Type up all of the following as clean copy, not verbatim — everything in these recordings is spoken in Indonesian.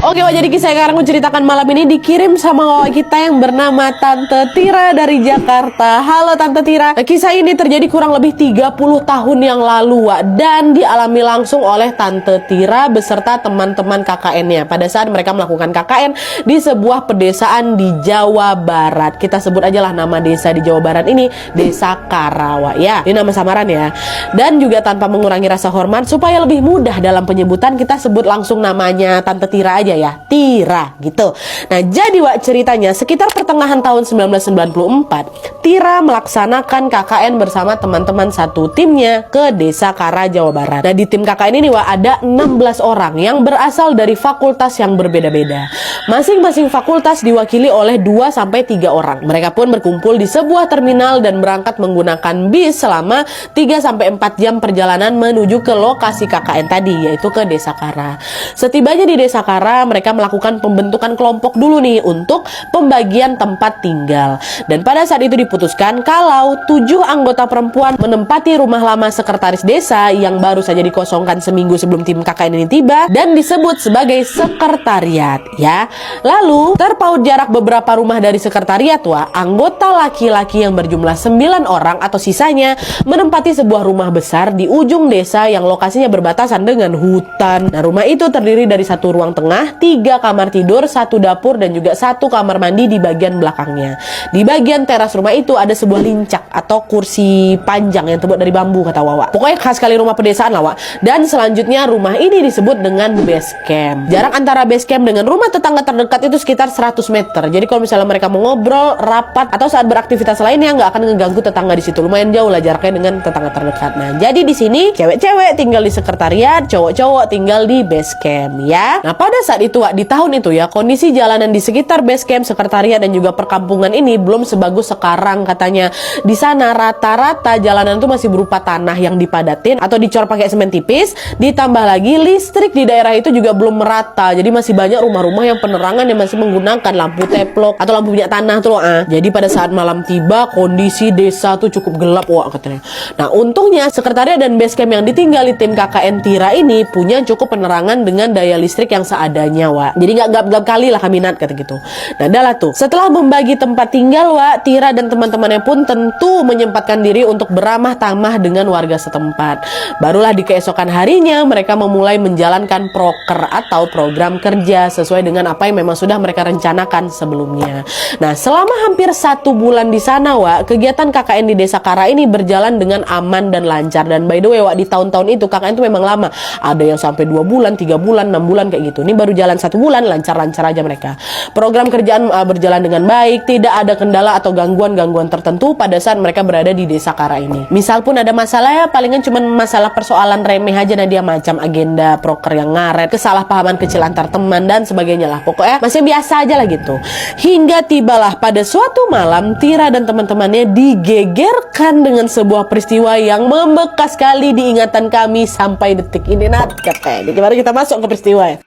Oke, Wak, jadi kisah yang sekarang menceritakan malam ini dikirim sama Wak kita yang bernama Tante Tira dari Jakarta. Halo Tante Tira. Kisah ini terjadi kurang lebih 30 tahun yang lalu, Wak, dan dialami langsung oleh Tante Tira beserta teman-teman KKN-nya pada saat mereka melakukan KKN di sebuah pedesaan di Jawa Barat. Kita sebut aja lah nama desa di Jawa Barat ini Desa Karawa, ya. Ini nama samaran ya. Dan juga tanpa mengurangi rasa hormat, supaya lebih mudah dalam penyebutan, kita sebut langsung namanya Tante Tira aja ya, Tira gitu. Nah, jadi Wak, ceritanya sekitar pertengahan tahun 1994, Tira melaksanakan KKN bersama teman-teman satu timnya ke Desa Kara, Jawa Barat. Nah, di tim KKN ini Wak, ada 16 orang yang berasal dari fakultas yang berbeda-beda. Masing-masing fakultas diwakili oleh 2-3 orang. Mereka pun berkumpul di sebuah terminal dan berangkat menggunakan bis selama 3-4 jam perjalanan menuju ke lokasi KKN tadi, yaitu ke Desa Kara. Setibanya di Desa Kara, mereka melakukan pembentukan kelompok dulu nih untuk pembagian tempat tinggal. Dan pada saat itu diputuskan kalau 7 anggota perempuan menempati rumah lama sekretaris desa yang baru saja dikosongkan seminggu sebelum tim KKN ini tiba dan disebut sebagai sekretariat, ya. Lalu terpaut jarak beberapa rumah dari sekretariat, Wah, anggota laki-laki yang berjumlah 9 orang atau sisanya menempati sebuah rumah besar di ujung desa yang lokasinya berbatasan dengan hutan. Nah, rumah itu terdiri dari satu ruang tengah, 3 kamar tidur, 1 dapur, dan juga 1 kamar mandi di bagian belakangnya. Di bagian teras rumah itu ada sebuah lincak atau kursi panjang yang terbuat dari bambu, kata Wawa. Pokoknya khas sekali rumah pedesaan lah, Wak. Dan selanjutnya rumah ini disebut dengan base camp. Jarak antara base camp dengan rumah tetangga terdekat itu sekitar 100 meter. Jadi kalau misalnya mereka mau ngobrol, rapat, atau saat beraktivitas lainnya nggak akan ngeganggu tetangga di situ. Lumayan jauh lah jaraknya dengan tetangga terdekat. Nah, jadi di sini cewek-cewek tinggal di sekretariat, cowok-cowok tinggal di base camp, ya. Nah, pada saat itu, Wak, di tahun itu ya, kondisi jalanan di sekitar base camp, sekretariat, dan juga perkampungan ini belum sebagus sekarang katanya. Di sana rata-rata jalanan itu masih berupa tanah yang dipadatin atau dicor pakai semen tipis. Ditambah lagi listrik di daerah itu juga belum merata. Jadi masih banyak rumah-rumah yang penerangan yang masih menggunakan lampu teplok atau lampu minyak tanah tuh loh. Jadi pada saat malam tiba kondisi desa tuh cukup gelap, Wak, katanya. Nah, untungnya sekretariat dan base camp yang ditinggali tim KKN Tira ini punya cukup penerangan dengan daya listrik yang seadanya, Wak. Jadi nggak gap-gap kali lah kaminat, kata gitu. Nah, dah lah tuh. Setelah membagi tempat tinggal, Wak, Tira dan teman-temannya pun tentu menyempatkan diri untuk beramah tamah dengan warga setempat. Barulah di keesokan harinya mereka memulai menjalankan proker atau program kerja sesuai dengan apa yang memang sudah mereka rencanakan sebelumnya. Nah, selama hampir 1 bulan di sana, Wak, kegiatan KKN di Desa Kara ini berjalan dengan aman dan lancar. Dan by the way, Wak, di tahun-tahun itu KKN itu memang lama. Ada yang sampai 2 bulan, 3 bulan, 6 bulan kayak gitu. Ini baru jalan 1 bulan, lancar-lancar aja mereka. Program kerjaan berjalan dengan baik, tidak ada kendala atau gangguan-gangguan tertentu pada saat mereka berada di Desa Kara ini. Misal pun ada masalah, ya palingan cuma masalah persoalan remeh aja, Nadia, macam agenda proker yang ngaret, kesalahpahaman kecil antar teman dan sebagainya lah. Pokoknya masih biasa aja lah gitu. Hingga tibalah pada suatu malam Tira dan teman-temannya digegerkan dengan sebuah peristiwa yang membekas sekali di ingatan kami sampai detik ini, Nat, katanya. Jadi mari kita masuk ke peristiwa ya.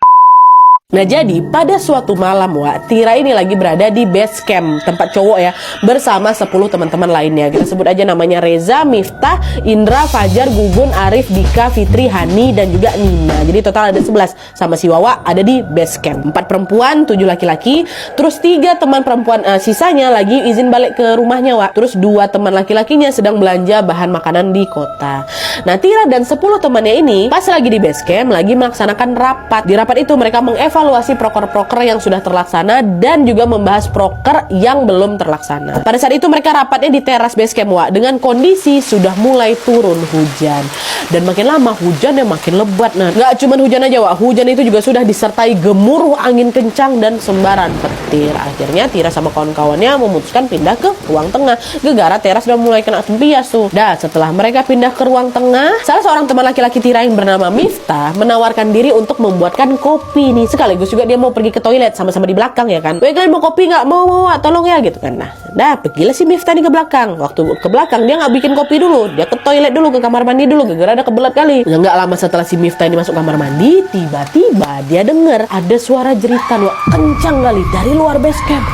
Nah, jadi pada suatu malam, Wak, Tira ini lagi berada di base camp, tempat cowok ya, bersama 10 teman-teman lainnya. Kita sebut aja namanya Reza, Miftah, Indra, Fajar, Gugun, Arif, Dika, Fitri, Hani, dan juga Nina. Jadi total ada 11. Sama si Wawa ada di base camp. 4 perempuan, 7 laki-laki. Terus 3 teman perempuan sisanya lagi izin balik ke rumahnya, Wak. Terus 2 teman laki-lakinya sedang belanja bahan makanan di kota. Nah, Tira dan 10 temannya ini pas lagi di base camp, lagi melaksanakan rapat. Di rapat itu mereka mengevaluasi proker-proker yang sudah terlaksana dan juga membahas proker yang belum terlaksana. Pada saat itu mereka rapatnya di teras base camp, Wak, dengan kondisi sudah mulai turun hujan. Dan makin lama hujannya makin lebat. Nah, nggak cuma hujan aja, Wak. Hujan itu juga sudah disertai gemuruh angin kencang dan sembaran petir. Akhirnya Tira sama kawan-kawannya memutuskan pindah ke ruang tengah. Gegara teras sudah mulai kena tempias tuh. Dan setelah mereka pindah ke ruang tengah, salah seorang teman laki-laki Tira yang bernama Miftah menawarkan diri untuk membuatkan kopi nih. Sekaligus juga dia mau pergi ke toilet, sama-sama di belakang ya kan. Weh, kalian mau kopi nggak? Mau, tolong ya gitu kan. Nah, pergilah si Miftah nih ke belakang. Waktu ke belakang dia nggak bikin kopi dulu, dia ke toilet dulu, ke kamar mandi dulu, gara-gara ada kebelet kali. Nggak lama setelah si Miftah ini masuk kamar mandi, tiba-tiba dia dengar ada suara jeritan, Wak, kencang kali dari luar base camp.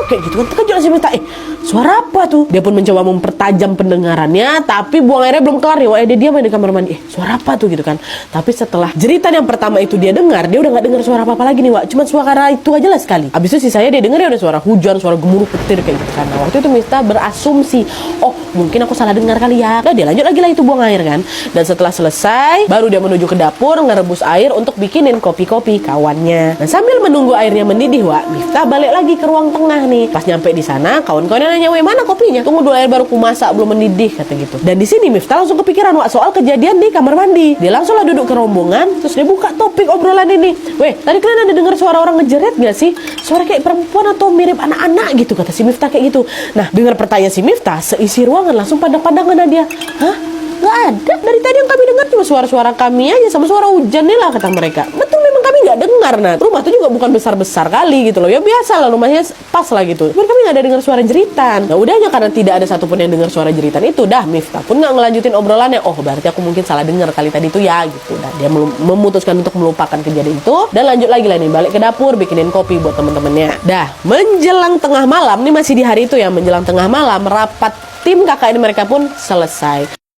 Kayak gitu kan, terkejut si Miftah. suara apa tuh? Dia pun mencoba mempertajam pendengarannya, tapi buang airnya belum kelar nih. Wah, dia diam di kamar mandi. Suara apa tuh gitu kan? Tapi setelah jeritan yang pertama itu dia dengar, dia udah nggak dengar suara apa-apa lagi nih, Wak. Cuma suara itu aja lah sekali. Abis itu sisanya dia dengar ya udah suara hujan, suara gemuruh petir kayak gitu kan. Nah, waktu itu Miftah berasumsi, oh mungkin aku salah dengar kali ya. Nah, dia lanjut lagi lah itu buang air kan. Dan setelah selesai, baru dia menuju ke dapur ngerebus air untuk bikinin kopi-kopi kawannya. Nah, sambil menunggu airnya mendidih, Wak, Miftah balik lagi ke ruang tengah nih. Pas nyampe di sana, kawan-kawannya nanya, "Weh, mana kopinya? Tunggu dulu, air baru kumasak belum mendidih," kata gitu. Dan di sini Miftah langsung kepikiran, Wak, soal kejadian di kamar mandi. Dia langsung lah duduk ke rombongan, terus dia buka topik obrolan ini. "Weh, tadi kalian ada dengar suara orang ngejerit gak sih? Suara kayak perempuan atau mirip anak-anak gitu," kata si Miftah kayak gitu. Nah, dengar pertanyaan si Miftah, seisi ruangan langsung pandang-pandangan sama dia. "Hah? Gak ada, dari tadi yang kami dengar cuma suara-suara kami aja sama suara hujan nih lah," kata mereka. Betul, memang kami gak dengar. Nah, rumah tuh juga bukan besar-besar kali gitu loh. Ya biasa lah, rumahnya pas lah gitu. Cuman kami gak ada dengar suara jeritan. Nah, udahnya karena tidak ada satupun yang dengar suara jeritan itu, dah Miftah pun gak ngelanjutin obrolannya. Oh, berarti aku mungkin salah dengar kali tadi itu ya gitu. Dan dia memutuskan untuk melupakan kejadian itu dan lanjut lagi lah nih, balik ke dapur bikinin kopi buat temen-temennya. Dah, menjelang tengah malam, nih masih di hari itu ya, menjelang tengah malam, rapat tim KKN mereka pun selesai.